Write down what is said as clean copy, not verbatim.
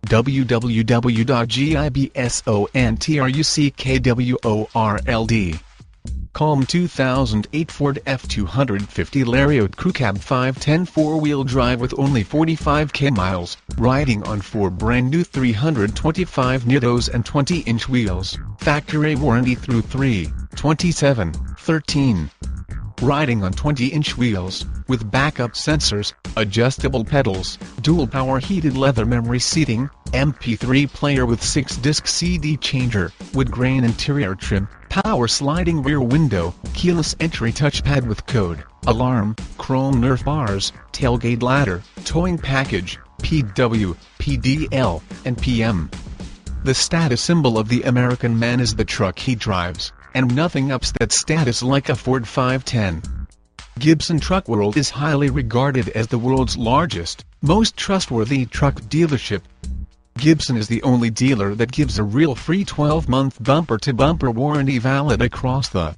www.gibsonTruckworld. Calm 2008 Ford F-250 Lariat Crew Cab 510 4-wheel drive with only 45k miles, riding on 4 brand new 325 Nittos and 20-inch wheels, factory warranty through 3/27/13. Riding on 20-inch wheels, with backup sensors, adjustable pedals, dual power heated leather memory seating, MP3 player with 6-disc CD changer, wood grain interior trim, power sliding rear window, keyless entry touchpad with code, alarm, chrome Nerf bars, tailgate ladder, towing package, PW, PDL, and PM. The status symbol of the American man is the truck he drives, and nothing ups that status like a Ford 510. Gibson Truck World is highly regarded as the world's largest, most trustworthy truck dealership. Gibson is the only dealer that gives a real free 12-month bumper-to-bumper warranty valid across the